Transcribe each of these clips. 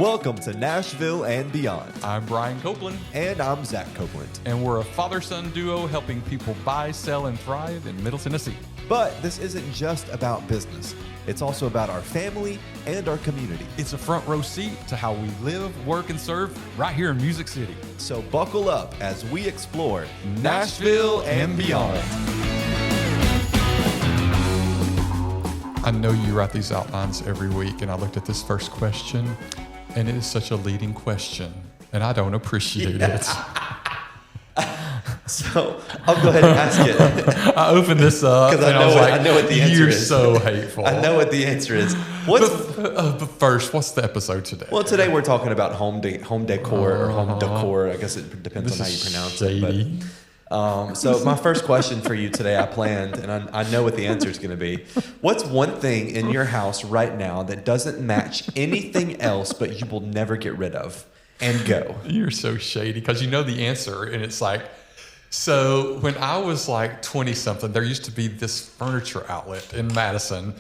Welcome to Nashville and Beyond. I'm Brian Copeland. And I'm Zach Copeland. And we're a father-son duo helping people buy, sell, and thrive in Middle Tennessee. But this isn't just about business. It's also about our family and our community. It's a front row seat to how we live, work, and serve right here in Music City. So buckle up as we explore Nashville and Beyond. I know you write these outlines every week, and I looked at this first question, and it is such a leading question, and I don't appreciate it. So I'll go ahead and ask it. I opened this up, and I know what the answer you're is. so hateful. I know what the answer is. But first, what's the episode today? Well, today we're talking about home decor or home decor. I guess it depends on how you pronounce shady. it. But, so my first question for you today, I planned, and I know what the answer is going to be. What's one thing in your house right now that doesn't match anything else, but you will never get rid of? And go. You're so shady because you know the answer, and it's like, so when I was like 20-something, there used to be this furniture outlet in Madison,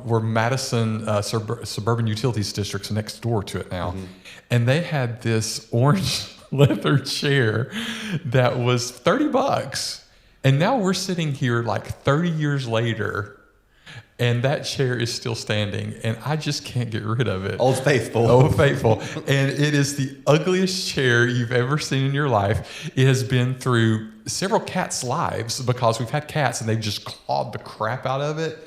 where Madison Suburban Utilities District's next door to it now. Mm-hmm. And they had this orange leather chair that was $30. And now we're sitting here like 30 years later, and that chair is still standing, and I just can't get rid of it. Old Faithful. Old Faithful. And it is the ugliest chair you've ever seen in your life. It has been through several cats' lives because we've had cats, and they've just clawed the crap out of it.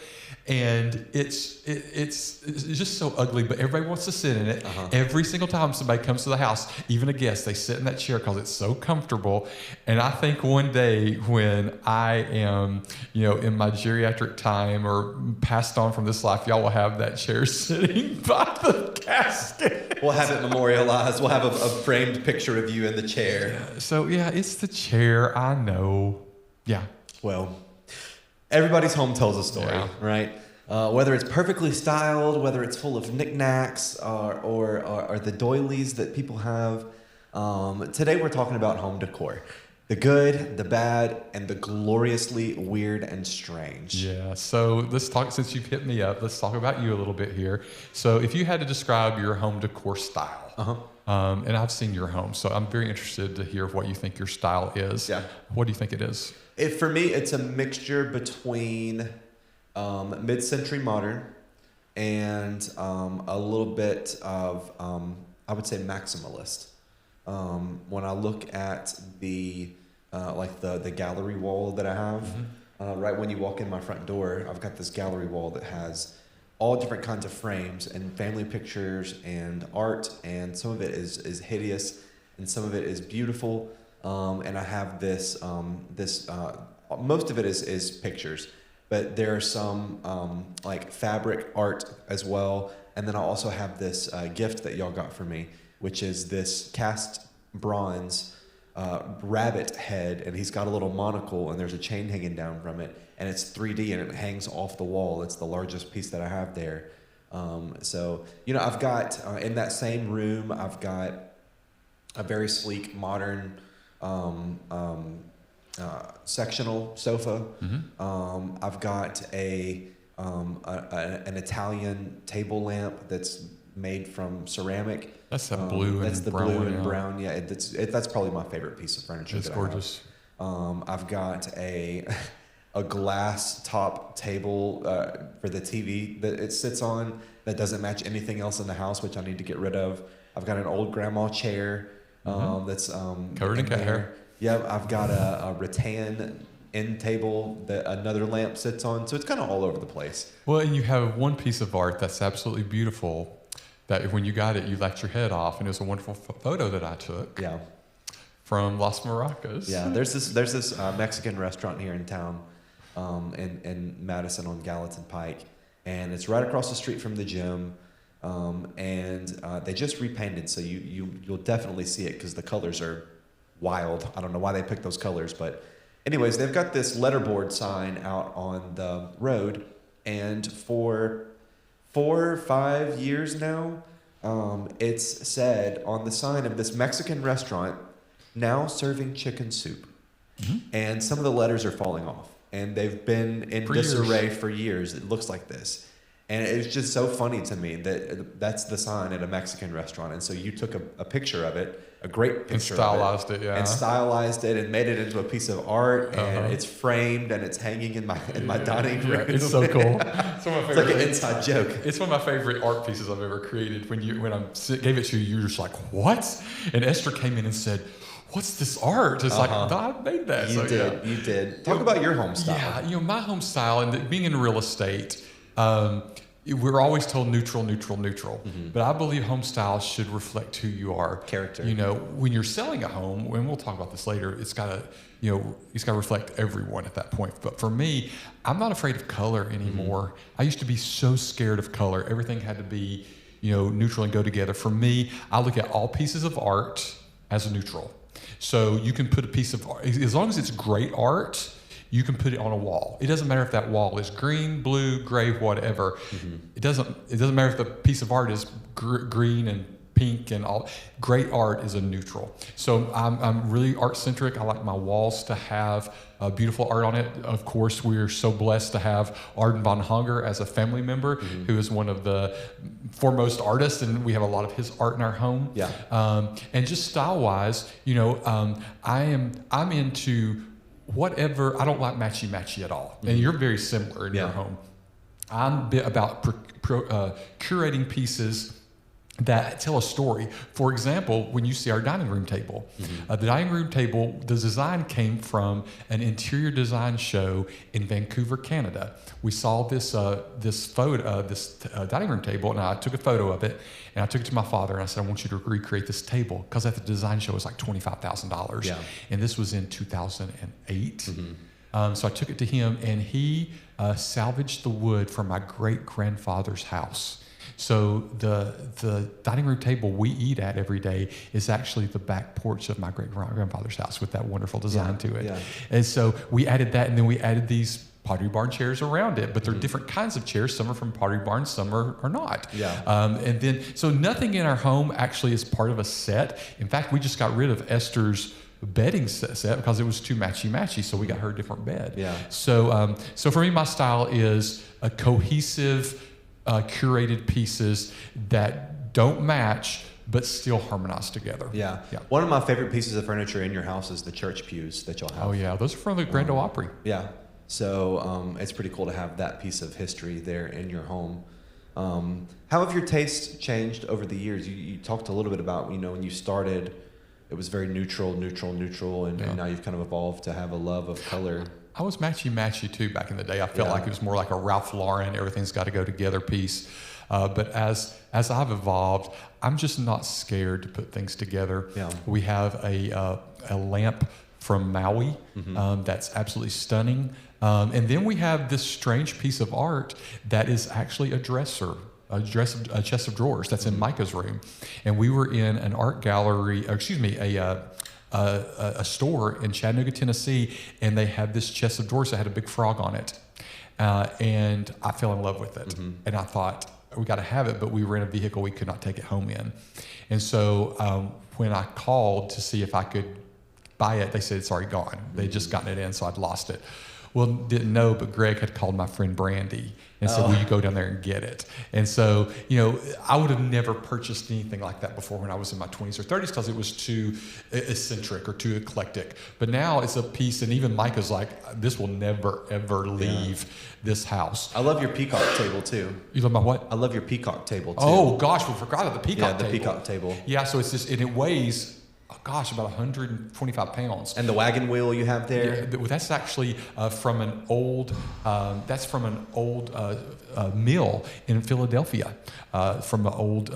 And it's just so ugly, but everybody wants to sit in it. Uh-huh. Every single time somebody comes to the house, even a guest, they sit in that chair because it's so comfortable. And I think one day when I am, in my geriatric time or passed on from this life, y'all will have that chair sitting by the casket. We'll have it memorialized. We'll have a framed picture of you in the chair. So, it's the chair. I know. Yeah. Well, everybody's home tells a story, right? Whether it's perfectly styled, whether it's full of knickknacks, or the doilies that people have. Today we're talking about home decor. The good, the bad, and the gloriously weird and strange. Yeah, so let's talk, since you've hit me up, let's talk about you a little bit here. So if you had to describe your home decor style, and I've seen your home, so I'm very interested to hear what you think your style is. Yeah. What do you think it is? For me, it's a mixture between mid-century modern and a little bit of, I would say, maximalist. When I look at the gallery wall that I have, right when you walk in my front door, I've got this gallery wall that has all different kinds of frames and family pictures and art, and some of it is hideous and some of it is beautiful. And I have this most of it is pictures, but there are some like fabric art as well. And then I also have this gift that y'all got for me, which is this cast bronze rabbit head, and he's got a little monocle, and there's a chain hanging down from it, and it's 3D, and it hangs off the wall. It's the largest piece that I have there. So I've got in that same room, I've got a very sleek, modern sectional sofa. I've got an Italian table lamp that's made from ceramic. That's that blue that's and the brown. Blue and brown. Yeah, that's probably my favorite piece of furniture. It's gorgeous. I've got a glass top table for the TV that it sits on that doesn't match anything else in the house, which I need to get rid of. I've got an old grandma chair that's covered in cat hair. Yeah, I've got a rattan end table that another lamp sits on, so it's kind of all over the place. Well, and you have one piece of art that's absolutely beautiful that when you got it, you laughed your head off, and it was a wonderful photo that I took. Yeah. From Las Maracas. Yeah, there's this Mexican restaurant here in town, in Madison on Gallatin Pike, and it's right across the street from the gym, and they just repainted, so you'll definitely see it because the colors are wild. I don't know why they picked those colors, but anyways, they've got this letterboard sign out on the road, and for 4 or 5 years now, it's said on the sign of this Mexican restaurant, now serving chicken soup. And some of the letters are falling off, and they've been in disarray for years. It looks like this. And it's just so funny to me that that's the sign at a Mexican restaurant. And so you took a picture of it, a great picture And stylized it, yeah. and stylized it and made it into a piece of art. And it's framed and it's hanging in my dining room. Yeah, it's so cool. It's one of my It's like an inside joke. It's one of my favorite art pieces I've ever created. When I gave it to you, you were just like, what? And Esther came in and said, what's this art? It's like, I made that. You did. Talk about your home style. Yeah, my home style, and being in real estate, we're always told neutral. But I believe home style should reflect who you are. Character. When you're selling a home, and we'll talk about this later, it's got to reflect everyone at that point. But for me, I'm not afraid of color anymore. I used to be so scared of color. Everything had to be, neutral and go together. For me, I look at all pieces of art as a neutral. So you can put a piece of art, as long as it's great art, you can put it on a wall. It doesn't matter if that wall is green, blue, gray, whatever. It doesn't matter if the piece of art is green and pink and all. Great art is a neutral. So I'm really art centric. I like my walls to have beautiful art on it. Of course, we're so blessed to have Arden von Honger as a family member, who is one of the foremost artists, and we have a lot of his art in our home. Yeah. And just style wise, I'm into whatever. I don't like matchy at all. And you're very similar in your home. I'm a bit about curating pieces that tell a story. For example, when you see our dining room table, the dining room table, the design came from an interior design show in Vancouver, Canada. We saw this dining room table, and I took a photo of it, and I took it to my father, and I said, I want you to recreate this table, because at the design show it was like $25,000. Yeah. And this was in 2008. So I took it to him, and he salvaged the wood from my great-grandfather's house. So the dining room table we eat at every day is actually the back porch of my great-grandfather's house with that wonderful design to it. Yeah. And so we added that, and then we added these Pottery Barn chairs around it, but they're different kinds of chairs. Some are from Pottery Barn, some are not. Yeah. And then, so nothing in our home actually is part of a set. In fact, we just got rid of Esther's bedding set because it was too matchy, so we got her a different bed. Yeah. So for me, my style is a cohesive, curated pieces that don't match but still harmonize together. Yeah. One of my favorite pieces of furniture in your house is the church pews that you'll have. Oh yeah, those are from the Grand Ole Opry. Yeah. So it's pretty cool to have that piece of history there in your home. How have your tastes changed over the years? You talked a little bit about, when you started, it was very neutral, and now you've kind of evolved to have a love of color. I was matchy too back in the day. I felt like it was more like a Ralph Lauren, everything's got to go together piece. But as I've evolved, I'm just not scared to put things together. Yeah. We have a lamp from Maui that's absolutely stunning. And then we have this strange piece of art that is actually a chest of drawers that's in Micah's room. And we were in an art gallery, a store in Chattanooga, Tennessee, and they had this chest of drawers that had a big frog on it. And I fell in love with it. And I thought, we got to have it, but we were in a vehicle we could not take it home in. And so when I called to see if I could buy it, they said it's already gone. They'd just gotten it in, so I'd lost it. Well, didn't know, but Greg had called my friend Brandy and said, will you go down there and get it? And so, I would have never purchased anything like that before when I was in my 20s or 30s because it was too eccentric or too eclectic. But now it's a piece, and even Micah's like, this will never, ever leave this house. I love your peacock table, too. You love my what? I love your peacock table, too. Oh, gosh, we forgot of the peacock table. Yeah, the peacock table. Yeah, so it's just, and it weighs, about 125 pounds. And the wagon wheel you have there? Yeah, that's actually from an old mill in Philadelphia, from an old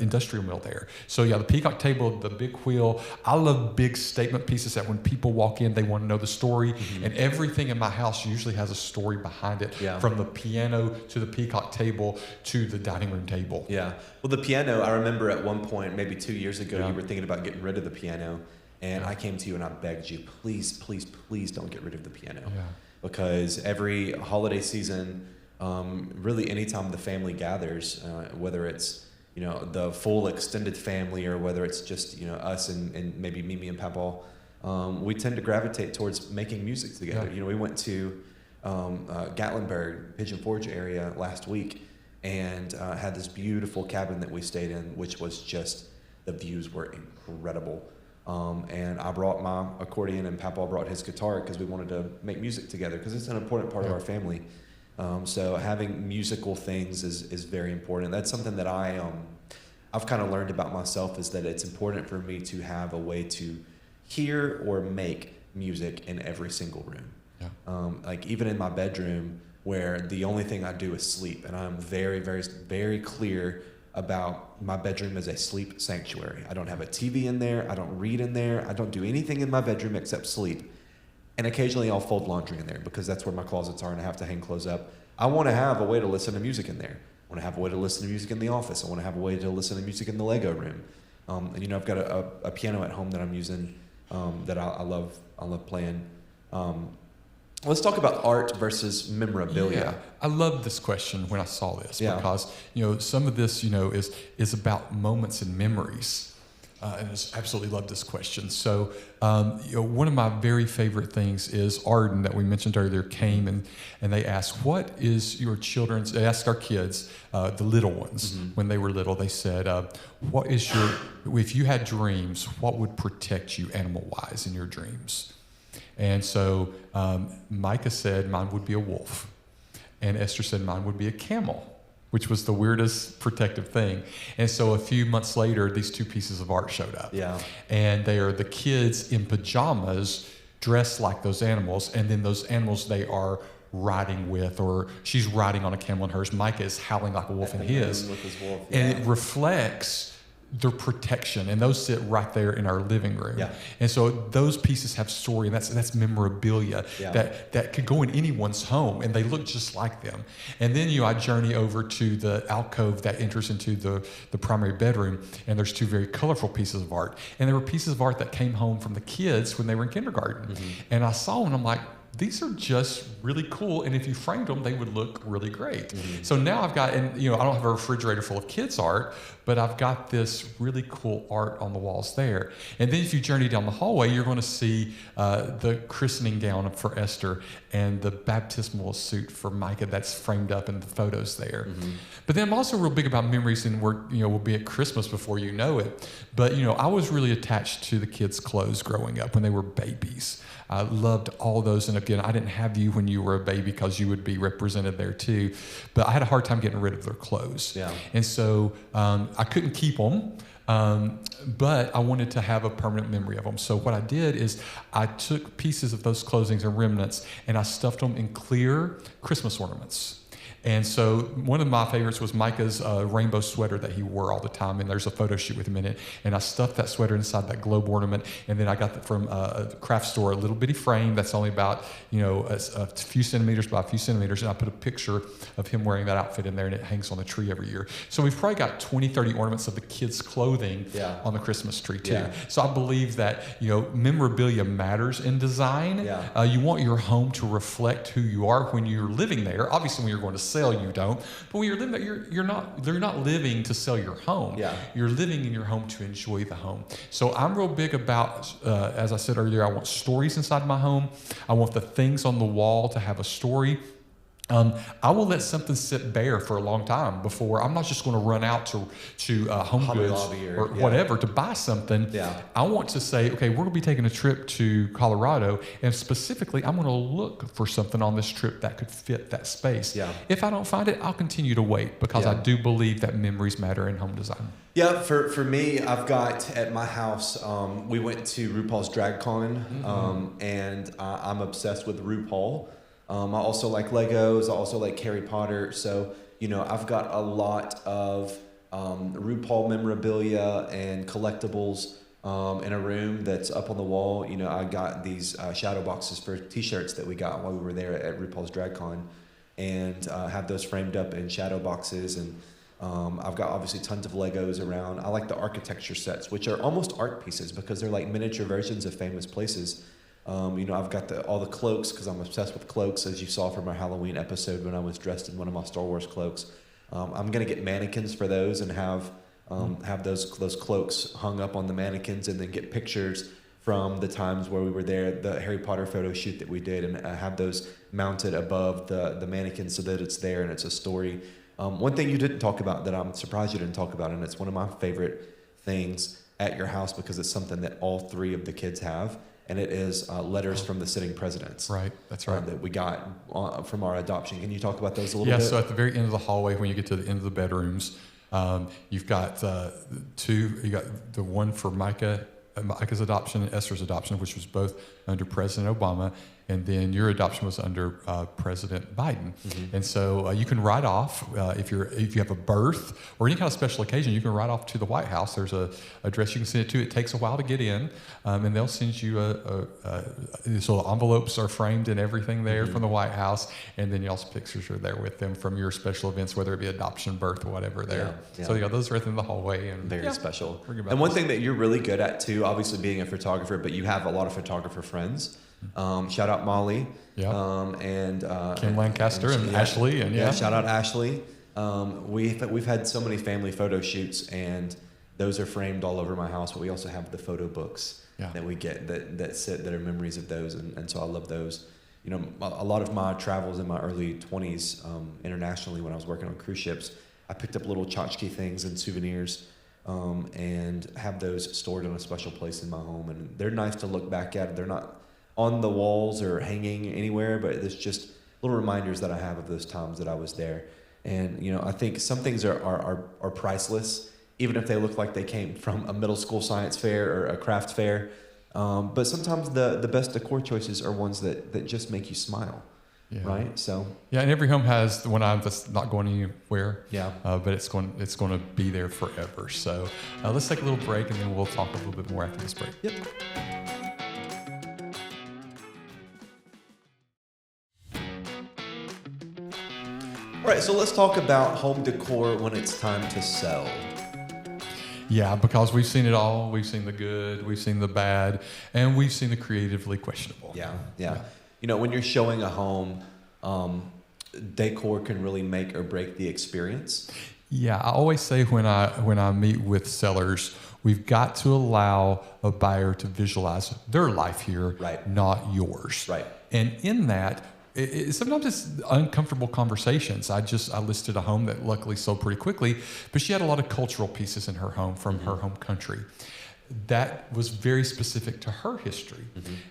industrial mill there. So yeah, the peacock table, the big wheel. I love big statement pieces that when people walk in, they want to know the story. And everything in my house usually has a story behind it, from the piano to the peacock table to the dining room table. Yeah. Well, the piano, I remember at one point, maybe 2 years ago, you were thinking about getting rid of the piano. And I came to you and I begged you, please, please, please don't get rid of the piano. Yeah. Because every holiday season, really anytime the family gathers, whether it's, the full extended family or whether it's just, us and maybe Mimi and Papa, we tend to gravitate towards making music together. Yeah. We went to Gatlinburg, Pigeon Forge area last week, and had this beautiful cabin that we stayed in, which was just, the views were incredible. And I brought my accordion, and Papa brought his guitar because we wanted to make music together because it's an important part of our family. So having musical things is very important. That's something that I've kind of learned about myself, is that it's important for me to have a way to hear or make music in every single room. Yeah. Like even in my bedroom, where the only thing I do is sleep, and I'm very, very, very clear about my bedroom as a sleep sanctuary. I don't have a TV in there. I don't read in there. I don't do anything in my bedroom except sleep. And occasionally I'll fold laundry in there because that's where my closets are and I have to hang clothes up. I want to have a way to listen to music in there. I want to have a way to listen to music in the office. I want to have a way to listen to music in the Lego room. And I've got a piano at home that I'm using that I love playing. Let's talk about art versus memorabilia. Yeah, I love this question when I saw this because some of this is about moments and memories, and I just absolutely love this question. So one of my very favorite things is Arden that we mentioned earlier came and they asked, what is your children's? They asked our kids, the little ones, when they were little. They said, what is if you had dreams, what would protect you animal-wise in your dreams? And so Micah said mine would be a wolf. And Esther said mine would be a camel, which was the weirdest protective thing. And so a few months later, these two pieces of art showed up. Yeah. And they are the kids in pajamas dressed like those animals. And then those animals they are riding with, or she's riding on a camel in hers. Micah is howling like a wolf in his. With his wolf, yeah. And it reflects their protection, and those sit right there in our living room. Yeah. And so those pieces have story, and that's memorabilia that could go in anyone's home, and they look just like them. And then I journey over to the alcove that enters into the primary bedroom, and there's two very colorful pieces of art. And there were pieces of art that came home from the kids when they were in kindergarten. And I saw them, and I'm like, these are just really cool, and if you framed them, they would look really great. So now I've got, and I don't have a refrigerator full of kids' art, but I've got this really cool art on the walls there. And then if you journey down the hallway, you're going to see the christening gown for Esther and the baptismal suit for Micah that's framed up in the photos there. But then I'm also real big about memories, and we'll be at Christmas before you know it. But I was really attached to the kids' clothes growing up when they were babies. I loved all those. And again, I didn't have you when you were a baby because you would be represented there too. But I had a hard time getting rid of their clothes. Yeah. And so I couldn't keep them. But I wanted to have a permanent memory of them. So what I did is I took pieces of those clothings and remnants and I stuffed them in clear Christmas ornaments. And so one of my favorites was Micah's rainbow sweater that he wore all the time, and there's a photo shoot with him in it. And I stuffed that sweater inside that globe ornament, and then I got that from a craft store, a little bitty frame that's only about a few centimeters by a few centimeters, and I put a picture of him wearing that outfit in there, and it hangs on the tree every year. So we've probably got 20, 30 ornaments of the kids' clothing on the Christmas tree too. Yeah. So I believe that memorabilia matters in design. Yeah. You want your home to reflect who you are when you're living there. Obviously, when you're going to sell, you don't. But when you're living there, you're not living to sell your home. Yeah. You're living in your home to enjoy the home. So I'm real big about, as I said earlier, I want stories inside my home. I want the things on the wall to have a story. I will let something sit bare for a long time before. I'm not just going to run out to Home Goods or whatever to buy something. Yeah. I want to say, okay, we're going to be taking a trip to Colorado, and specifically, I'm going to look for something on this trip that could fit that space. Yeah. If I don't find it, I'll continue to wait because I do believe that memories matter in home design. Yeah, for me, I've got at my house, we went to RuPaul's Drag Con, and I'm obsessed with RuPaul. I also like Legos. I also like Harry Potter. So, I've got a lot of RuPaul memorabilia and collectibles in a room that's up on the wall. I got these shadow boxes for T-shirts that we got while we were there at RuPaul's Drag Con, and have those framed up in shadow boxes. And I've got obviously tons of Legos around. I like the architecture sets, which are almost art pieces because they're like miniature versions of famous places. I've got all the cloaks because I'm obsessed with cloaks, as you saw from our Halloween episode when I was dressed in one of my Star Wars cloaks. I'm gonna get mannequins for those and have those cloaks hung up on the mannequins, and then get pictures from the times where we were there, the Harry Potter photo shoot that we did, and have those mounted above the mannequins so that it's there and it's a story. One thing you didn't talk about that I'm surprised you didn't talk about, and it's one of my favorite things at your house because it's something that all three of the kids have, and it is letters from the sitting presidents. Right, that's right. That we got from our adoption. Can you talk about those a little bit? Yeah, so at the very end of the hallway, when you get to the end of the bedrooms, you've got two. You got the one for Micah's adoption and Esther's adoption, which was both under President Obama, and then your adoption was under President Biden. And so you can write off if you have a birth or any kind of special occasion, you can write off to the White House. There's a address you can send it to. It takes a while to get in, and they'll send you so envelopes are framed and everything there from the White House, and then y'all's pictures are there with them from your special events, whether it be adoption, birth, or whatever there. So those are in the hallway. And very special. And one thing that you're really good at too, obviously being a photographer, but you have a lot of photographer friends. Shout out Molly, and Kim Lancaster and Ashley, and shout out Ashley. We've had so many family photo shoots, and those are framed all over my house. But we also have the photo books that we get that are memories of those, and so I love those. You know, a lot of my travels in my early 20s internationally when I was working on cruise ships, I picked up little tchotchke things and souvenirs. And have those stored in a special place in my home, and they're nice to look back at. They're not on the walls or hanging anywhere, but it's just little reminders that I have of those times that I was there. And you know, I think some things are priceless, even if they look like they came from a middle school science fair or a craft fair. But sometimes the best decor choices are ones that just make you smile. Yeah. Right. So and every home has the one item that's not going anywhere. Yeah. But it's going to be there forever. So let's take a little break, and then we'll talk a little bit more after this break. Yep. All right. So let's talk about home decor when it's time to sell. Yeah, because we've seen it all. We've seen the good, we've seen the bad, and we've seen the creatively questionable. Yeah. You know, when you're showing a home, decor can really make or break the experience. Yeah, I always say when I meet with sellers, we've got to allow a buyer to visualize their life here, not yours. Right. And in that, sometimes it's uncomfortable conversations. I listed a home that luckily sold pretty quickly, but she had a lot of cultural pieces in her home from her home country. That was very specific to her history.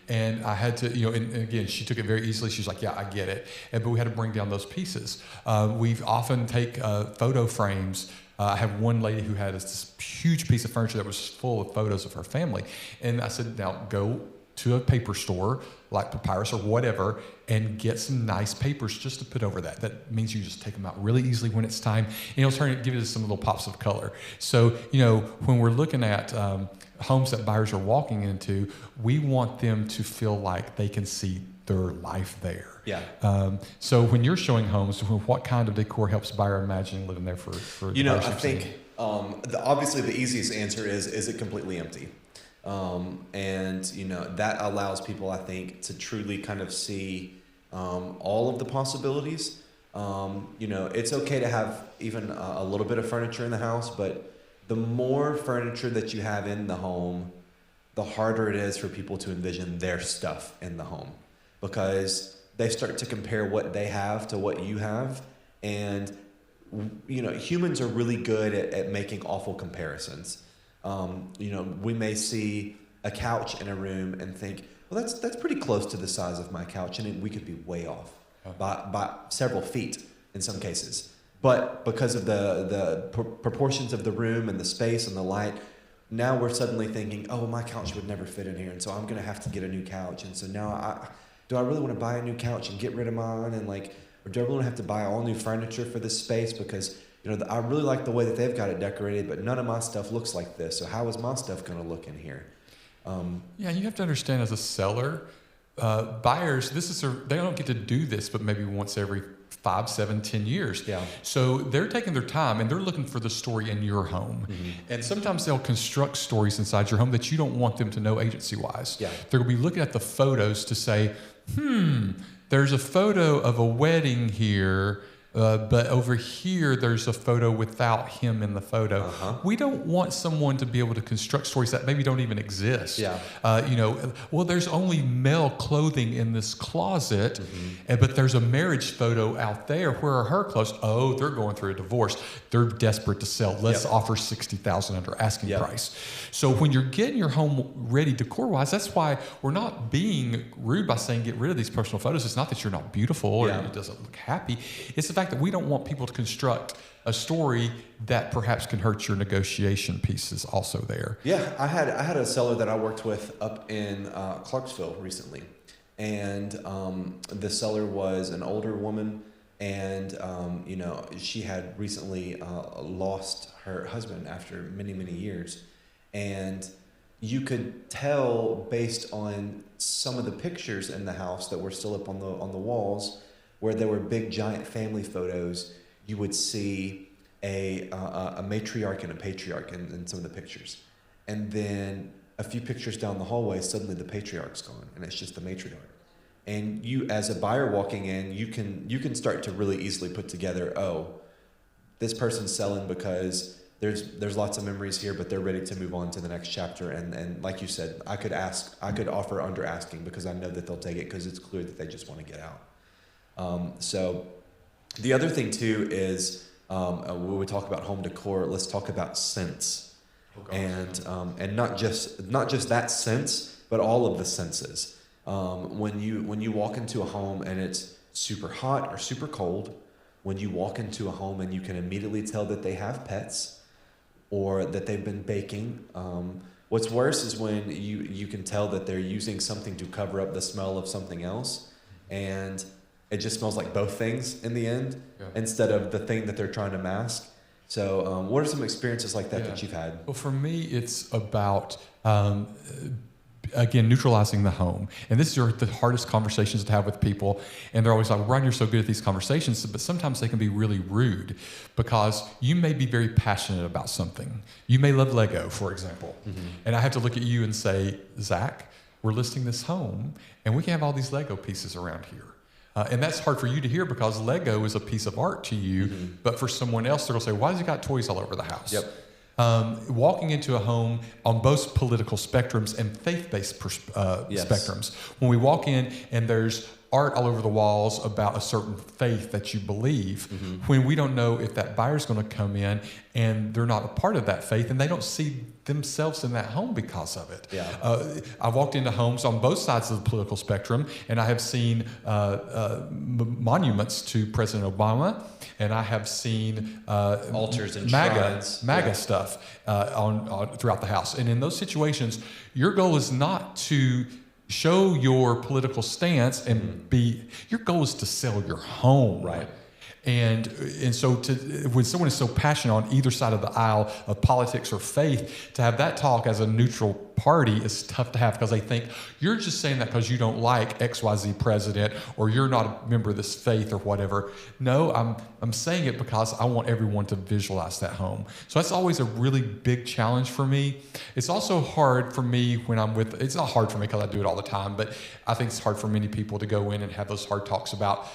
And I had to, and again, she took it very easily. She's like, yeah, I get it. But we had to bring down those pieces. We've often take photo frames. I have one lady who had this huge piece of furniture that was full of photos of her family. And I said, now go to a paper store like Papyrus or whatever and get some nice papers just to put over that. That means you just take them out really easily when it's time, and it'll give you some little pops of color. So, when we're looking at homes that buyers are walking into, we want them to feel like they can see their life there. Yeah. So when you're showing homes, what kind of decor helps buyer imagine living there for I think obviously the easiest answer is it completely empty? And that allows people, I think, to truly kind of see all of the possibilities. It's okay to have even a little bit of furniture in the house, but the more furniture that you have in the home, the harder it is for people to envision their stuff in the home, because they start to compare what they have to what you have. And, humans are really good at making awful comparisons. We may see a couch in a room and think, well, that's pretty close to the size of my couch, and we could be way off by several feet in some cases. But because of the proportions of the room and the space and the light, now we're suddenly thinking, oh, well, my couch would never fit in here, and so I'm going to have to get a new couch. And so now, do I really want to buy a new couch and get rid of mine, or do I really want to have to buy all new furniture for this space because I really like the way that they've got it decorated, but none of my stuff looks like this. So how is my stuff going to look in here? You have to understand as a seller, buyers, they don't get to do this, but maybe once every 5, 7, 10 years. Yeah. So they're taking their time and they're looking for the story in your home. And sometimes they'll construct stories inside your home that you don't want them to know agency-wise. Yeah. They're going to be looking at the photos to say, there's a photo of a wedding here, But over here, there's a photo without him in the photo. We don't want someone to be able to construct stories that maybe don't even exist. Yeah. Well, there's only male clothing in this closet, but there's a marriage photo out there. Where are her clothes? Oh, they're going through a divorce. They're desperate to sell. Let's offer $60,000 under asking price. So when you're getting your home ready decor-wise, that's why we're not being rude by saying get rid of these personal photos. It's not that you're not beautiful or it doesn't look happy. It's the fact that we don't want people to construct a story that perhaps can hurt your negotiation pieces also there. Yeah, I had a seller that I worked with up in Clarksville recently, and the seller was an older woman, and she had recently lost her husband after many, many years, and you could tell based on some of the pictures in the house that were still up on the walls, where there were big giant family photos. You would see a matriarch and a patriarch in some of the pictures, and then a few pictures down the hallway, suddenly the patriarch's gone, and it's just the matriarch. And you, as a buyer walking in, you can start to really easily put together, oh, this person's selling because there's lots of memories here, but they're ready to move on to the next chapter. And like you said, I could offer under asking because I know that they'll take it because it's clear that they just want to get out. So the other thing too is when we talk about home decor, let's talk about scents, and not just that sense, but all of the senses. When you walk into a home and it's super hot or super cold, when you walk into a home and you can immediately tell that they have pets or that they've been baking. What's worse is when you can tell that they're using something to cover up the smell of something else, and it just smells like both things in the end instead of the thing that they're trying to mask. So what are some experiences like that that you've had? Well, for me, it's about again, neutralizing the home. And this is the hardest conversations to have with people. And they're always like, Brian, you're so good at these conversations. But sometimes they can be really rude because you may be very passionate about something. You may love Lego, for example. And I have to look at you and say, Zach, we're listing this home and we can have all these Lego pieces around here. And that's hard for you to hear because Lego is a piece of art to you. But for someone else, they're going to say, why has he got toys all over the house? Walking into a home on both political spectrums and faith-based spectrums. When we walk in and there's art all over the walls about a certain faith that you believe, when we don't know if that buyer's going to come in and they're not a part of that faith and they don't see themselves in that home because of it. I've walked into homes on both sides of the political spectrum, and I have seen monuments to President Obama, and I have seen altars and MAGA stuff on throughout the house. And in those situations, your goal is not to show your political stance and your goal is to sell your home. Right. And so when someone is so passionate on either side of the aisle of politics or faith, to have that talk as a neutral party is tough to have because they think you're just saying that because you don't like XYZ president or you're not a member of this faith or whatever. No, I'm saying it because I want everyone to visualize that home. So that's always a really big challenge for me. It's also hard for me when it's not hard for me because I do it all the time, but I think it's hard for many people to go in and have those hard talks about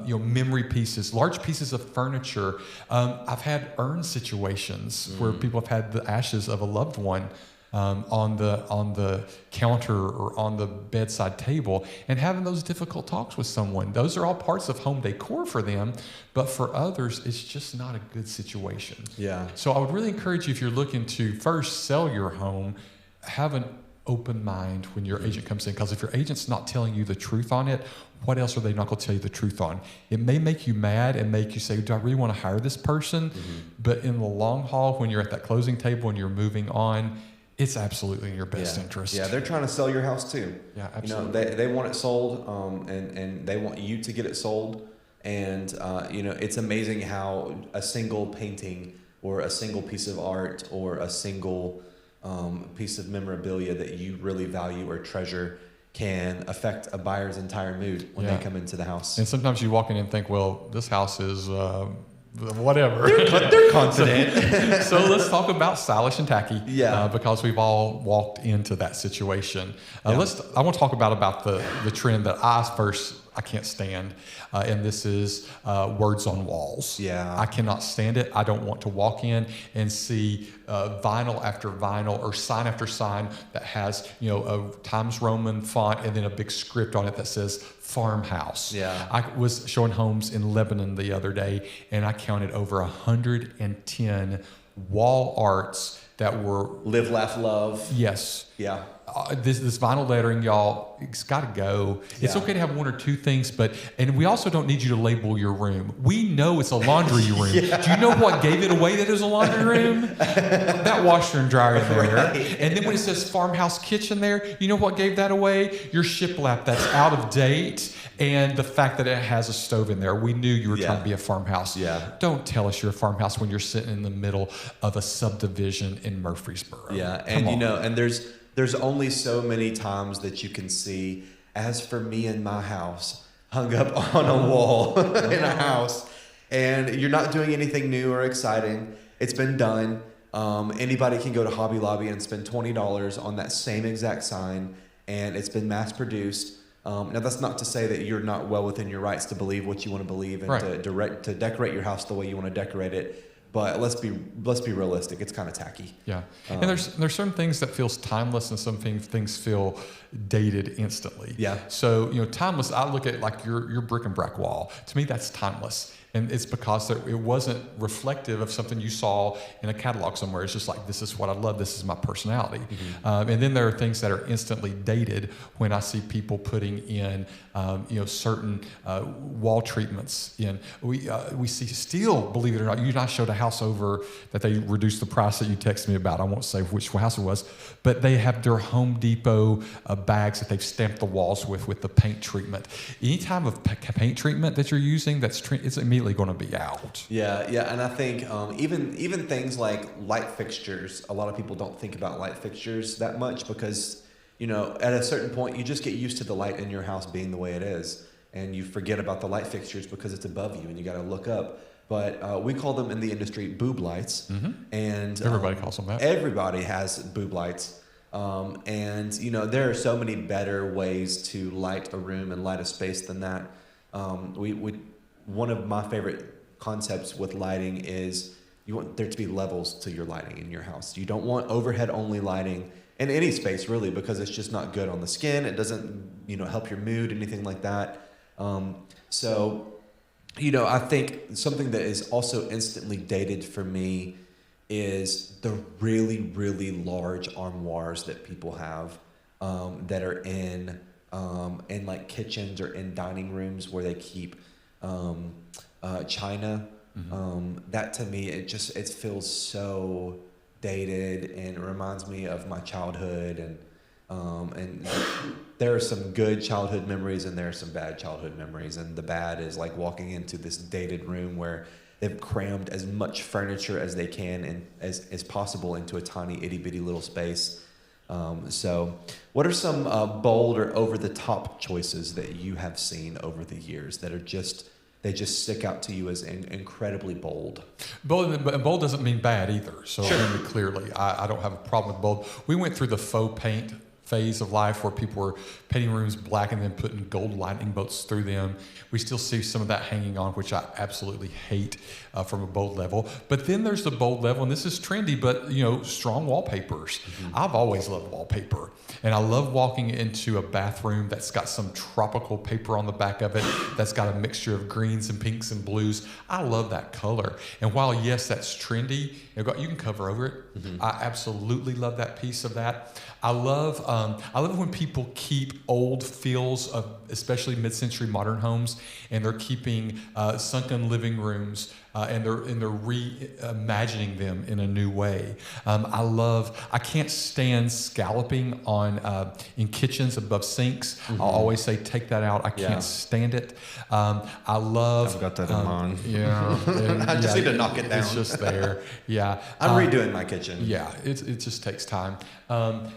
memory pieces, large pieces of furniture. I've had urn situations where people have had the ashes of a loved one on the counter or on the bedside table, and having those difficult talks with someone. Those are all parts of home decor for them, but for others, it's just not a good situation. So I would really encourage you, if you're looking to first sell your home, have an open mind when your agent comes in, because if your agent's not telling you the truth on it, what else are they not going to tell you the truth on? It may make you mad and make you say, do I really want to hire this person? But in the long haul, when you're at that closing table and you're moving on, it's absolutely in your best interest. They're trying to sell your house too. Absolutely. They want it sold, and they want you to get it sold. And it's amazing how a single painting or a single piece of art or a single piece of memorabilia that you really value or treasure can affect a buyer's entire mood when they come into the house. And sometimes you walk in and think, well, this house is whatever. They're confident. So let's talk about stylish and tacky. Because we've all walked into that situation. I want to talk about the trend that I can't stand, and this is words on walls. Yeah. I cannot stand it. I don't want to walk in and see vinyl after vinyl or sign after sign that has, a Times Roman font and then a big script on it that says farmhouse. Yeah. I was showing homes in Lebanon the other day, and I counted over 110 wall arts that were Live, laugh, love. yes. Yeah. This vinyl lettering, y'all, it's got to go. It's okay to have one or two things, and we also don't need you to label your room. We know it's a laundry room. Do you know what gave it away that it was a laundry room? That washer and dryer in there. Right. And then when it says farmhouse kitchen there, you know what gave that away? Your shiplap that's out of date and the fact that it has a stove in there. We knew you were trying to be a farmhouse. Yeah. Don't tell us you're a farmhouse when you're sitting in the middle of a subdivision in Murfreesboro. Yeah, and there's only so many times that you can see, as for me and my house, hung up on a wall in a house, and you're not doing anything new or exciting. It's been done. Anybody can go to Hobby Lobby and spend $20 on that same exact sign, and it's been mass produced. Now that's not to say that you're not well within your rights to believe what you want to believe and to decorate your house the way you want to decorate it. But let's be realistic. It's kind of tacky. Yeah, and there's certain things that feels timeless, and some things feel dated instantly. Yeah. So timeless. I look at like your brick and brack wall. To me, that's timeless, and it's because it wasn't reflective of something you saw in a catalog somewhere. It's just like, this is what I love. This is my personality. Mm-hmm. And then there are things that are instantly dated when I see people putting in certain wall treatments in. We see still, believe it or not, you and I showed a house over that they reduced the price that you texted me about. I won't say which house it was, but they have their Home Depot bags that they've stamped the walls with the paint treatment. Any type of paint treatment that you're using, it's immediately going to be out. Yeah, and I think even things like light fixtures, a lot of people don't think about light fixtures that much because, at a certain point, you just get used to the light in your house being the way it is, and you forget about the light fixtures because it's above you, and you got to look up. But we call them in the industry boob lights, and everybody calls them that. Everybody has boob lights, and there are so many better ways to light a room and light a space than that. One of my favorite concepts with lighting is you want there to be levels to your lighting in your house. You don't want overhead only lighting in any space really, because it's just not good on the skin. It doesn't, help your mood, anything like that. I think something that is also instantly dated for me is the really, really large armoires that people have that are in like kitchens or in dining rooms where they keep china. That to me, it feels so dated, and it reminds me of my childhood, and there are some good childhood memories and there are some bad childhood memories, and the bad is like walking into this dated room where they've crammed as much furniture as they can and as possible into a tiny itty bitty little space. So what are some bold or over the top choices that you have seen over the years that are they just stick out to you as incredibly bold? Bold doesn't mean bad either. So sure. I mean, clearly, I don't have a problem with bold. We went through the faux paint phase of life where people were painting rooms black and then putting gold lightning bolts through them. We still see some of that hanging on, which I absolutely hate from a bold level. But then there's the bold level, and this is trendy, but strong wallpapers. I've always loved wallpaper, and I love walking into a bathroom that's got some tropical paper on the back of it that's got a mixture of greens and pinks and blues. I love that color. And while yes, that's trendy, you can cover over it. I absolutely love that piece of that. I love when people keep old feels of especially mid-century modern homes, and they're keeping sunken living rooms and they're reimagining them in a new way. I can't stand scalloping in kitchens above sinks. I'll always say take that out. I can't stand it. I've got that in mind. Yeah, I just need to knock it down. It's just there. Yeah, I'm redoing my kitchen. Yeah, it just takes time. I'm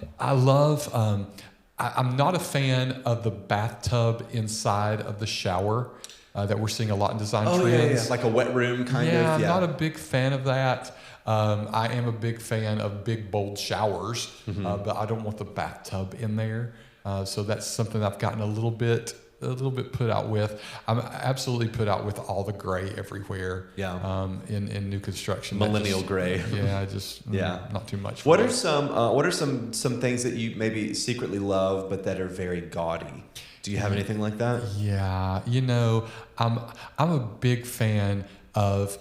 not a fan of the bathtub inside of the shower that we're seeing a lot in design trends. Yeah. Like a wet room kind of. Yeah, I'm not a big fan of that. I am a big fan of big, bold showers, but I don't want the bathtub in there. So that's something I've gotten a little bit little bit put out with. I'm absolutely put out with all the gray everywhere. Yeah. In new construction. Millennial gray. Yeah, not too much. What are some things that you maybe secretly love but that are very gaudy? Do you have anything like that? Yeah, I'm a big fan of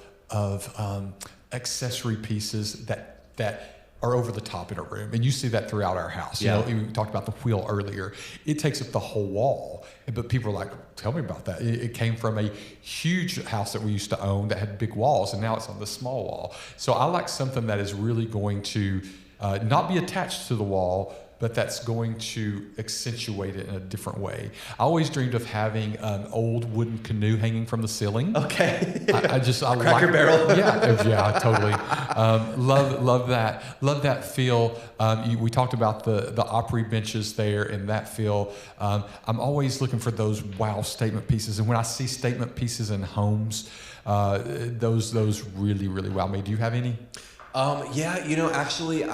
accessory pieces that are over the top in a room, and you see that throughout our house. Yeah. We talked about the wheel earlier. It takes up the whole wall, but people are like, "Tell me about that." It came from a huge house that we used to own that had big walls, and now it's on the small wall. So I like something that is really going to not be attached to the wall, but that's going to accentuate it in a different way. I always dreamed of having an old wooden canoe hanging from the ceiling. Okay. I Cracker Barrel. Yeah, totally. Love that feel. We talked about the Opry benches there and that feel. I'm always looking for those wow statement pieces, and when I see statement pieces in homes, those really, really wow me. Do you have any? Actually,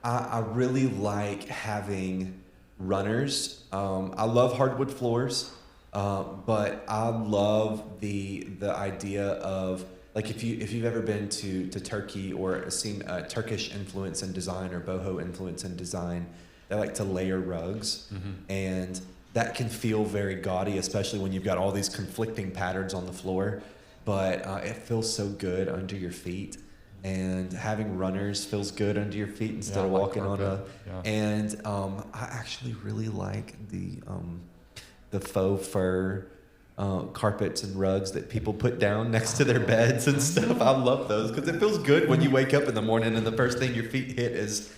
I really like having runners. I love hardwood floors, but I love the idea of, like, if you've ever been to Turkey or seen Turkish influence in design or boho influence in design, they like to layer rugs, and that can feel very gaudy, especially when you've got all these conflicting patterns on the floor. But it feels so good under your feet. And having runners feels good under your feet instead of walking on a. Yeah. And I actually really like the faux fur carpets and rugs that people put down next to their beds and stuff. I love those because it feels good when you wake up in the morning and the first thing your feet hit is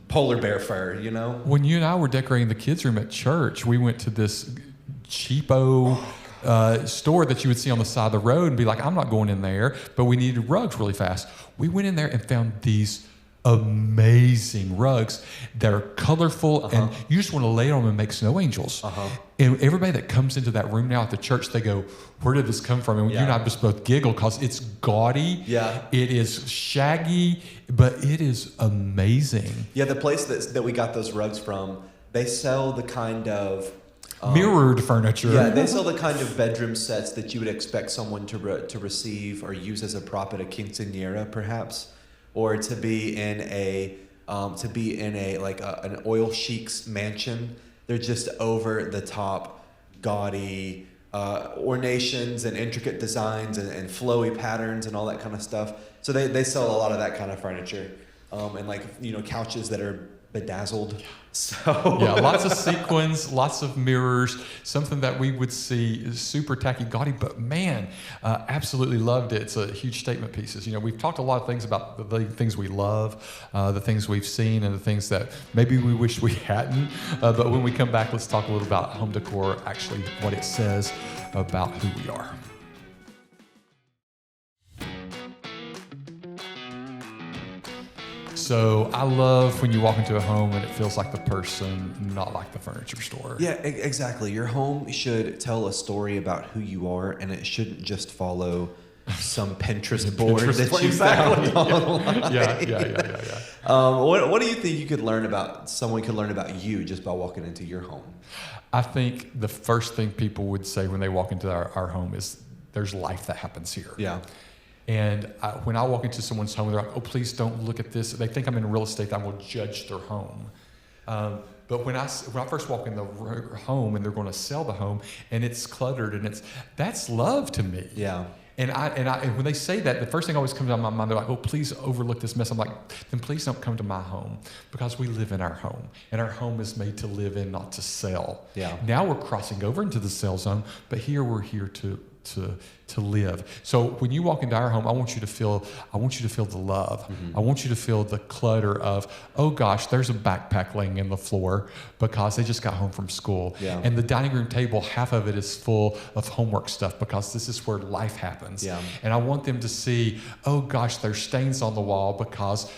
polar bear fur. When you and I were decorating the kids' room at church, we went to this cheapo store that you would see on the side of the road and be like, I'm not going in there, but we needed rugs really fast. We went in there and found these amazing rugs that are colorful, and you just want to lay on them and make snow angels. And everybody that comes into that room now at the church, they go, where did this come from? And you and I just both giggle because it's gaudy. Yeah. It is shaggy, but it is amazing. Yeah, the place that we got those rugs from, they sell the kind of mirrored furniture. Yeah, they sell the kind of bedroom sets that you would expect someone to receive or use as a prop at a quinceañera, perhaps, or to be in a an oil sheik's mansion. They're just over the top, gaudy ornations and intricate designs and flowy patterns and all that kind of stuff. So they sell a lot of that kind of furniture, and couches that are bedazzled. So yeah, lots of sequins, lots of mirrors, something that we would see super tacky, gaudy, but man, absolutely loved it. It's a huge statement pieces. We've talked a lot of things about the things we love, the things we've seen, and the things that maybe we wish we hadn't. But when we come back, let's talk a little about home decor, actually what it says about who we are. So I love when you walk into a home and it feels like the person, not like the furniture store. Yeah, exactly. Your home should tell a story about who you are, and it shouldn't just follow some Pinterest board that you found online. Yeah. What do you think someone could learn about you just by walking into your home? I think the first thing people would say when they walk into our home is, there's life that happens here. Yeah. And when I walk into someone's home, they're like, oh, please don't look at this. They think I'm in real estate, that I'm going to judge their home. But when I first walk in the home and they're going to sell the home and it's cluttered and that's love to me. Yeah. And when they say that, the first thing always comes out of my mind, they're like, oh, please overlook this mess. I'm like, then please don't come to my home, because we live in our home, and our home is made to live in, not to sell. Yeah. Now we're crossing over into the sell zone, but here we're here to live. So when you walk into our home, I want you to feel the love. I want you to feel the clutter of, oh gosh, there's a backpack laying in the floor because they just got home from school. Yeah. And the dining room table, half of it is full of homework stuff because this is where life happens. Yeah. And I want them to see, oh gosh, there's stains on the wall because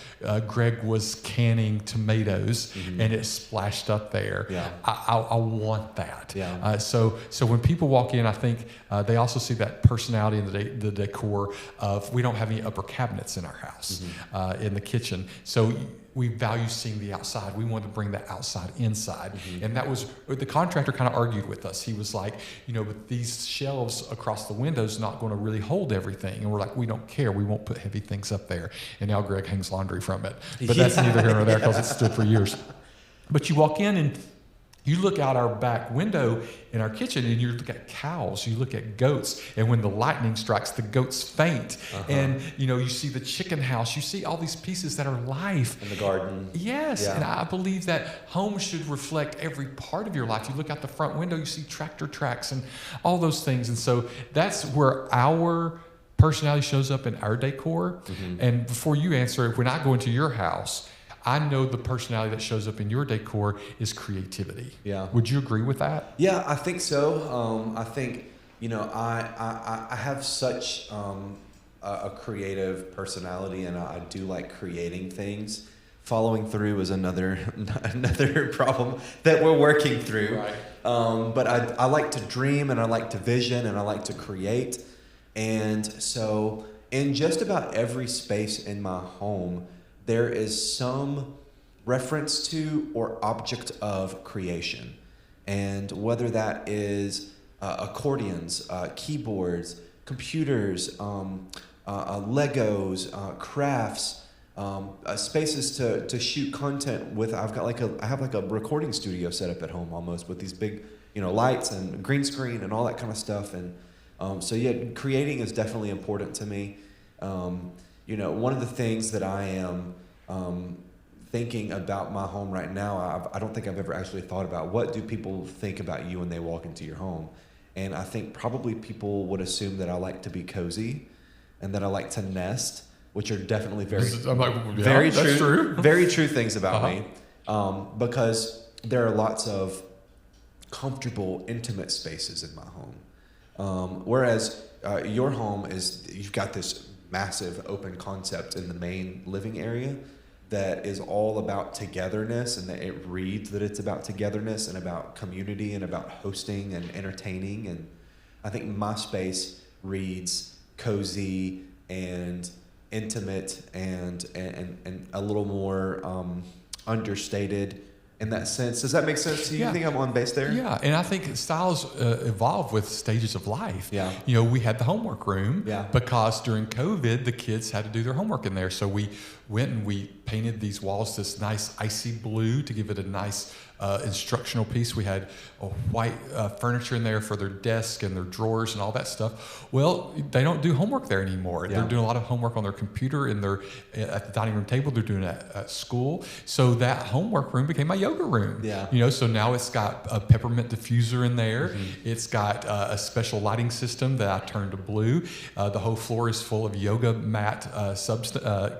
Greg was canning tomatoes and it splashed up there. Yeah. I want that. Yeah. So when people walk in, I think they also also see that personality in the decor of we don't have any upper cabinets in our house, in the kitchen. So we value seeing the outside. We wanted to bring that outside inside. And that was, the contractor kind of argued with us. He was like, but these shelves across the windows not going to really hold everything. And we're like, we don't care. We won't put heavy things up there. And now Greg hangs laundry from it. But that's neither here nor there because it stood for years. But you walk in and you look out our back window in our kitchen and you look at cows, you look at goats, and when the lightning strikes, the goats faint. And, you see the chicken house, you see all these pieces that are life. In the garden. Yes, and I believe that home should reflect every part of your life. You look out the front window, you see tractor tracks and all those things. And so that's where our personality shows up in our decor. And before you answer, when I go into your house, I know the personality that shows up in your decor is creativity. Yeah. Would you agree with that? Yeah, I think so. I think, I have such a creative personality, and I do like creating things. Following through is another problem that we're working through. Right. But I like to dream, and I like to vision, and I like to create. And so in just about every space in my home, there is some reference to or object of creation. And whether that is accordions, keyboards, computers, Legos, crafts, spaces to shoot content with. I have like a recording studio set up at home almost, with these big, lights and green screen and all that kind of stuff. And so yeah, creating is definitely important to me. One of the things that I am thinking about my home right now, I don't think I've ever actually thought about, what do people think about you when they walk into your home? And I think probably people would assume that I like to be cozy and that I like to nest, which are definitely very true things about me, because there are lots of comfortable, intimate spaces in my home. Whereas your home you've got this massive open concept in the main living area that is all about togetherness, and that it reads that it's about togetherness and about community and about hosting and entertaining. And I think my space reads cozy and intimate and a little more understated in that sense. Does that make sense to you? You think I'm on base there? Yeah, and I think styles evolve with stages of life. Yeah. We had the homework room because during COVID, the kids had to do their homework in there. So we went and we painted these walls this nice icy blue to give it a nice instructional piece. We had a white furniture in there for their desk and their drawers and all that stuff. Well, they don't do homework there anymore. Yeah. They're doing a lot of homework on their computer and at the dining room table. They're doing it at school. So that homework room became my yoga room. Yeah. So now it's got a peppermint diffuser in there. It's got a special lighting system that I turned to blue. The whole floor is full of yoga mat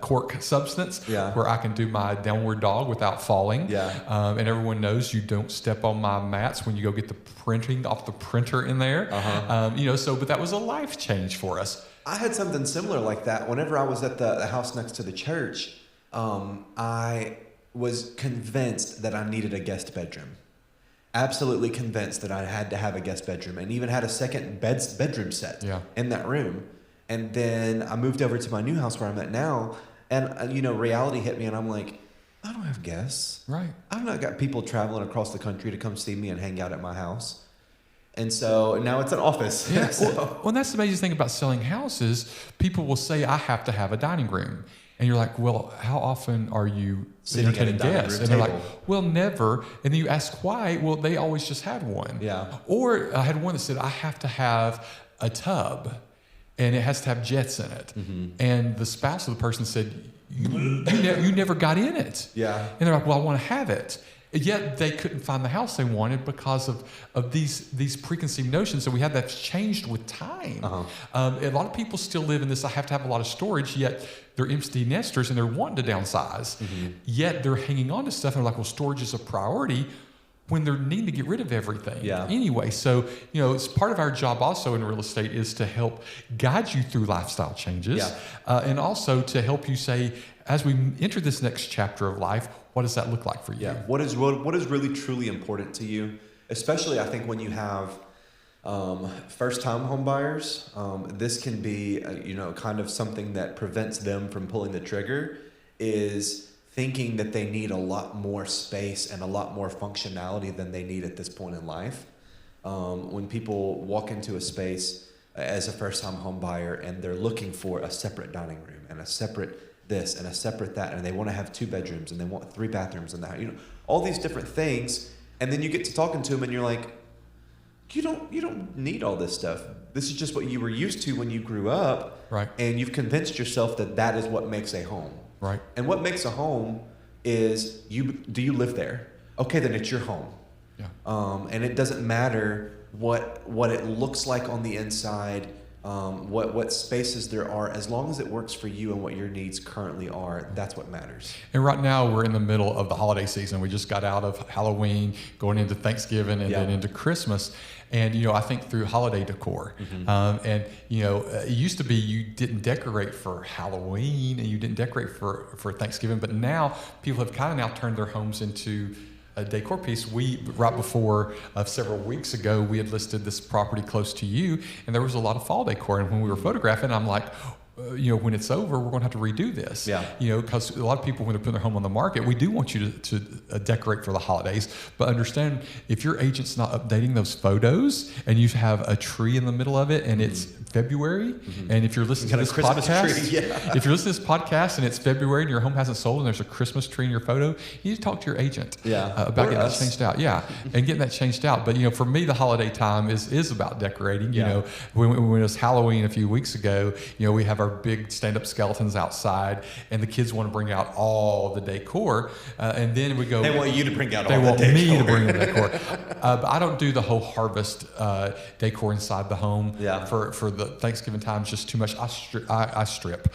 cork substance where I can do my downward dog without falling. And everyone knows you don't step on my mats when you go get the printing off the printer in there. But that was a life change for us. I had something similar like that. Whenever I was at the house next to the church, I was convinced that I needed a guest bedroom. Absolutely convinced that I had to have a guest bedroom, and even had a second bedroom set in that room. And then I moved over to my new house where I'm at now, and reality hit me, and I'm like, I don't have guests. Right. I've not got people traveling across the country to come see me and hang out at my house. And so now it's an office. Yeah. Well, that's the amazing thing about selling houses. People will say, I have to have a dining room. And you're like, well, how often are you entertaining guests? And they're like, well, never. And then you ask why. Well, they always just had one. Yeah. Or I had one that said, I have to have a tub, and it has to have jets in it. And the spouse of the person said, you never got in it. Yeah. And they're like, well, I want to have it. Yet they couldn't find the house they wanted because of these preconceived notions. So we had that changed with time. A lot of people still live in this, I have to have a lot of storage, yet they're empty nesters and they're wanting to downsize. Yet they're hanging on to stuff and they're like, well, storage is a priority when they're needing to get rid of everything. Anyway, so, it's part of our job also in real estate is to help guide you through lifestyle changes. And also to help you say, as we enter this next chapter of life, what does that look like for you? What is really truly important to you? Especially, I think, when you have First-time home buyers, this can be, kind of something that prevents them from pulling the trigger, is thinking that they need a lot more space and a lot more functionality than they need at this point in life. When people walk into a space as a first-time home buyer and they're looking for a separate dining room and a separate this and a separate that, and they want to have 2 bedrooms and they want 3 bathrooms in the house, all these different things, and then you get to talking to them and you're like, you don't need all this stuff. This is just what you were used to when you grew up, right? And you've convinced yourself that that is what makes a home, right? And what makes a home is do you live there? Okay, then it's your home. Yeah. And it doesn't matter what it looks like on the inside, what spaces there are, as long as it works for you and what your needs currently are. That's what matters. And right now we're in the middle of the holiday season. We just got out of Halloween, going into Thanksgiving, and then into Christmas. And I think through holiday decor, it used to be you didn't decorate for Halloween and you didn't decorate for Thanksgiving, but now people have kind of now turned their homes into a decor piece. Right before several weeks ago, we had listed this property close to you, and there was a lot of fall decor. And when we were photographing, I'm like, when it's over, we're going to have to redo this. Yeah. Because a lot of people, when they're putting their home on the market, we do want you to decorate for the holidays. But understand, if your agent's not updating those photos and you have a tree in the middle of it and it's February, and if you're listening to this podcast, if you're listening to this podcast and it's February and your home hasn't sold and there's a Christmas tree in your photo, you need to talk to your agent about getting that changed out. Yeah, and getting that changed out. But for me, the holiday time is about decorating. When it was Halloween a few weeks ago, we have our big stand-up skeletons outside, and the kids want to bring out all the decor, and then we go. They want you to bring out all the decor. They want me to bring the decor. But I don't do the whole harvest decor inside the home for the Thanksgiving time. It's just too much. I skip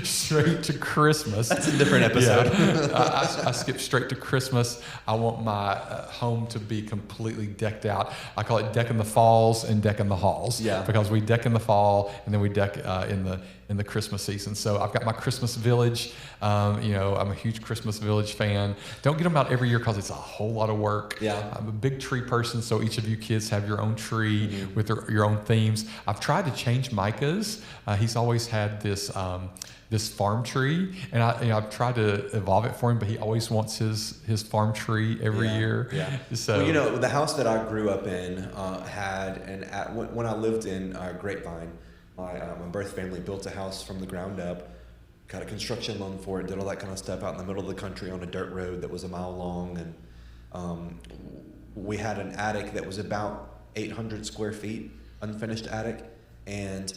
straight to Christmas. That's a different episode. I skip straight to Christmas. I want my home to be completely decked out. I call it decking the falls and decking the halls. Yeah. Because we deck in the fall and then we deck in the Christmas season. So I've got my Christmas village. I'm a huge Christmas village fan. Don't get them out every year because it's a whole lot of work. Yeah. I'm a big tree person, so each of you kids have your own tree with your own themes. I've tried to change Micah's. He's always had this farm tree, and I've tried to evolve it for him, but he always wants his farm tree every year. Yeah. So the house that I grew up in had when I lived in Grapevine, my birth family built a house from the ground up, got a construction loan for it, did all that kind of stuff out in the middle of the country on a dirt road that was a mile long, and we had an attic that was about 800 square feet, unfinished attic, and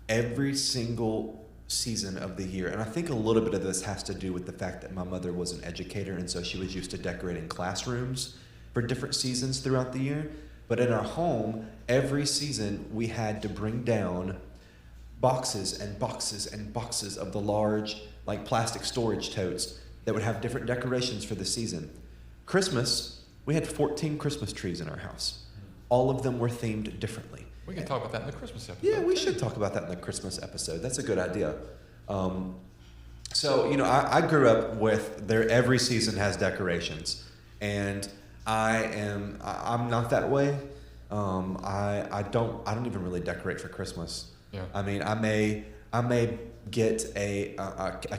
every single season of the year, and I think a little bit of this has to do with the fact that my mother was an educator, and so she was used to decorating classrooms for different seasons throughout the year. But in our home, every season we had to bring down boxes and boxes and boxes of the large, like plastic storage totes that would have different decorations for the season. Christmas, we had 14 Christmas trees in our house. All of them were themed differently. We can talk about that in the Christmas episode. Yeah, we should talk about that in the Christmas episode. That's a good idea. I grew up with every season has decorations, and I'm not that way. I don't even really decorate for Christmas. Yeah. I mean, I may get a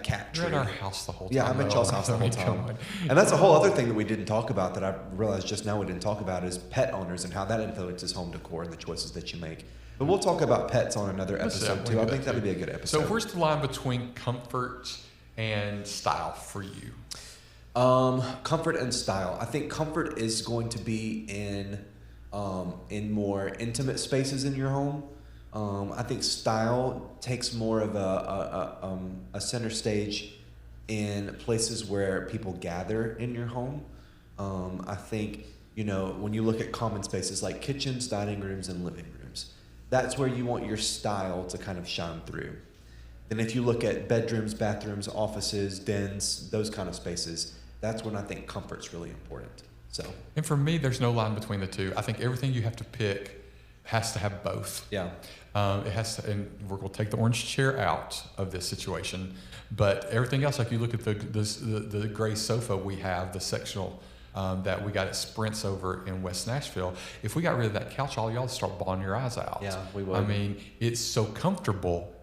cat tree. You're at our house the whole time. Yeah, I'm at y'all's house the whole time. And that's a whole other thing that we didn't talk about that I realized just now we didn't talk about is pet owners and how that influences home decor and the choices that you make. But we'll talk about pets on another episode too. I think that would be a good episode. So where's the line between comfort and style for you? Comfort and style. I think comfort is going to be in more intimate spaces in your home. I think style takes more of a center stage in places where people gather in your home. I think, when you look at common spaces like kitchens, dining rooms, and living rooms, that's where you want your style to kind of shine through. Then if you look at bedrooms, bathrooms, offices, dens, those kind of spaces, that's when I think comfort's really important. And for me, there's no line between the two. I think everything you have to pick has to have both. Yeah. It has to, and we're going to take the orange chair out of this situation, but everything else, like you look at the gray sofa we have, the sectional that we got at Sprint's over in West Nashville. If we got rid of that couch, all y'all would start bawling your eyes out. Yeah, we would. I mean, it's so comfortable,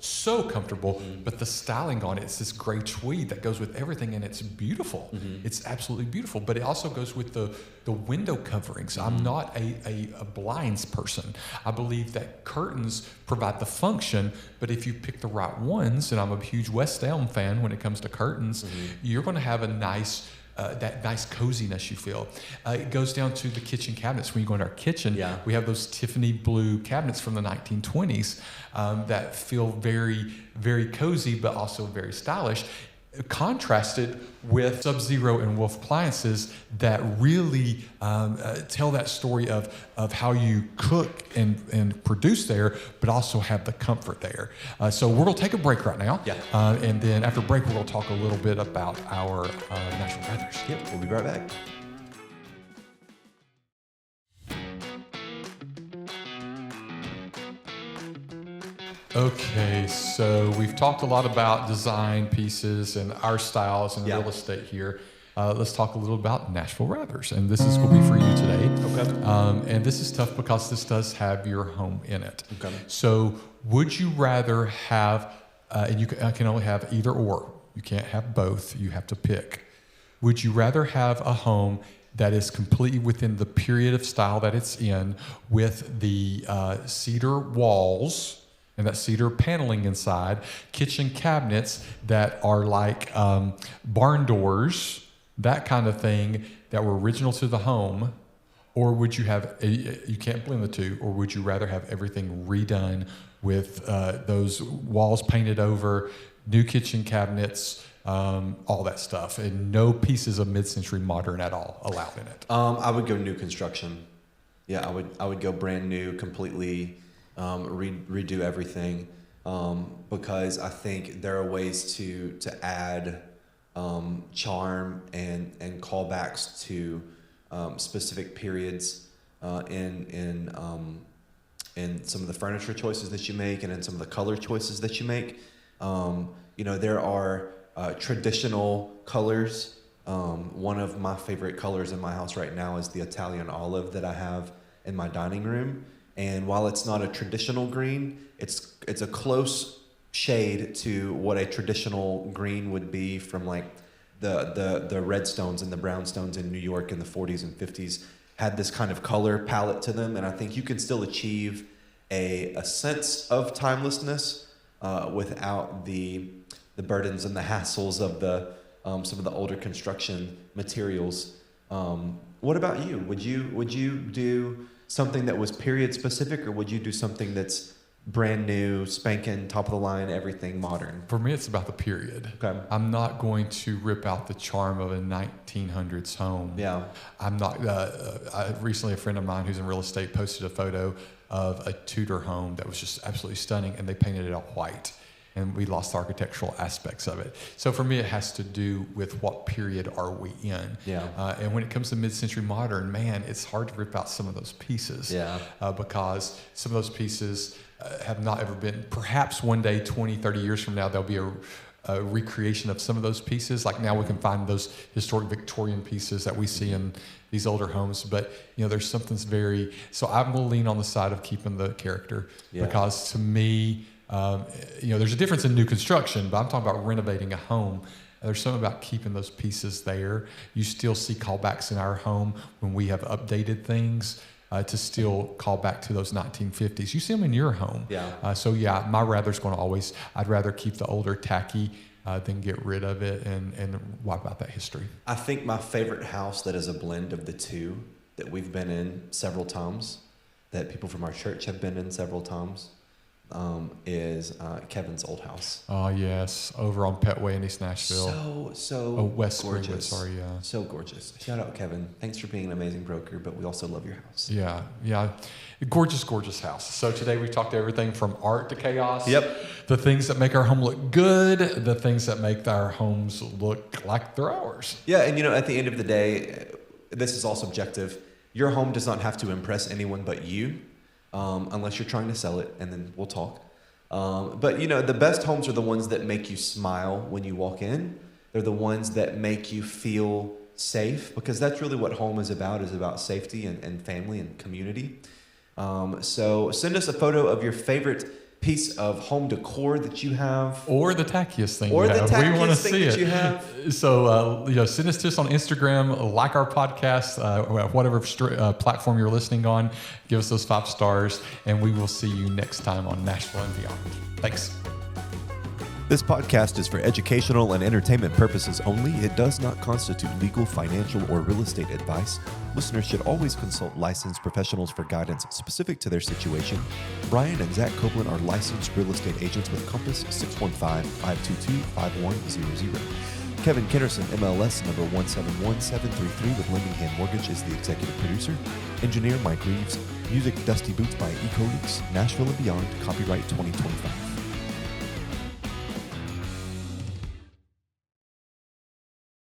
but the styling on it, it's this gray tweed that goes with everything, and it's beautiful. It's absolutely beautiful, but it also goes with the window coverings. I'm not a blinds person. I believe that curtains provide the function, but if you pick the right ones, and I'm a huge West Elm fan when it comes to curtains, you're going to have a nice that nice coziness you feel. It goes down to the kitchen cabinets. When you go in our kitchen, we have those Tiffany blue cabinets from the 1920s that feel very, very cozy, but also very stylish, contrasted with Sub-Zero and Wolf appliances that really tell that story of how you cook and produce there, but also have the comfort there. So we're going to take a break right now. And then after break, we're going to talk a little bit about our Nashville Brothers. Yep, we'll be right back. Okay, so we've talked a lot about design pieces and our styles and real estate here. Let's talk a little about Nashville Brothers, and this is going to be for you today. Okay. And this is tough because this does have your home in it. Okay. So would you rather have, and you can only have either or. You can't have both. You have to pick. Would you rather have a home that is completely within the period of style that it's in, with the cedar walls and that cedar paneling inside, kitchen cabinets that are like barn doors, that kind of thing, that were original to the home? Or would you have, you can't blend the two, or would you rather have everything redone with those walls painted over, new kitchen cabinets, all that stuff, and no pieces of mid-century modern at all allowed in it? I would go new construction. Yeah, I would go brand new, completely redo everything, because I think there are ways to add charm and callbacks to specific periods in some of the furniture choices that you make, and in some of the color choices that you make. There are traditional colors. One of my favorite colors in my house right now is the Italian olive that I have in my dining room. And while it's not a traditional green, it's a close shade to what a traditional green would be from like the red stones and the brown stones in New York in the 40s and 50s. Had this kind of color palette to them, and I think you can still achieve a sense of timelessness without the burdens and the hassles of some of the older construction materials. What about you? Would you do something that was period specific, or would you do something that's brand new, spanking, top of the line, everything modern? For me, it's about the period. Okay. I'm not going to rip out the charm of a 1900s home. Yeah. I'm not. Recently, a friend of mine who's in real estate posted a photo of a Tudor home that was just absolutely stunning, and they painted it all white, and we lost the architectural aspects of it. So for me, it has to do with what period are we in. Yeah. And when it comes to mid-century modern, man, it's hard to rip out some of those pieces. Yeah. Because some of those pieces have not ever been, perhaps one day, 20, 30 years from now, there'll be a recreation of some of those pieces. Like now we can find those historic Victorian pieces that we see in these older homes, but there's something's so I'm going to lean on the side of keeping the character, because to me, there's a difference in new construction, but I'm talking about renovating a home. There's something about keeping those pieces there. You still see callbacks in our home when we have updated things to still call back to those 1950s. You see them in your home. Yeah. My rather's going to always, I'd rather keep the older tacky than get rid of it and wipe out that history. I think my favorite house that is a blend of the two, that we've been in several times, that people from our church have been in several times, is Kevin's old house. Oh yes, over on Petway in East Nashville. West Springwood. Sorry, yeah. So gorgeous. Shout out, Kevin. Thanks for being an amazing broker, but we also love your house. Yeah, gorgeous house. So today we talked everything from art to chaos. Yep. The things that make our home look good, the things that make our homes look like they're ours. Yeah, and at the end of the day, this is all subjective. Your home does not have to impress anyone but you. Unless you're trying to sell it, and then we'll talk. But the best homes are the ones that make you smile when you walk in. They're the ones that make you feel safe, because that's really what home is about safety and family and community. So send us a photo of your favorite piece of home decor that you have, or the tackiest thing or you the have. We want to tackiest thing see that it. you have. So send us to us on Instagram, like our podcast, whatever platform you're listening on. Give us those 5 stars, and we will see you next time on Nashville and Beyond. Thanks. This podcast is for educational and entertainment purposes only. It does not constitute legal, financial, or real estate advice. Listeners should always consult licensed professionals for guidance specific to their situation. Brian and Zach Copeland are licensed real estate agents with Compass 615-522-5100. Kevin Kennerson, MLS number 171733 with Lending Hand Mortgage, is the executive producer. Engineer Mike Reeves. Music Dusty Boots by Eco Leaks. Nashville and Beyond. Copyright 2025.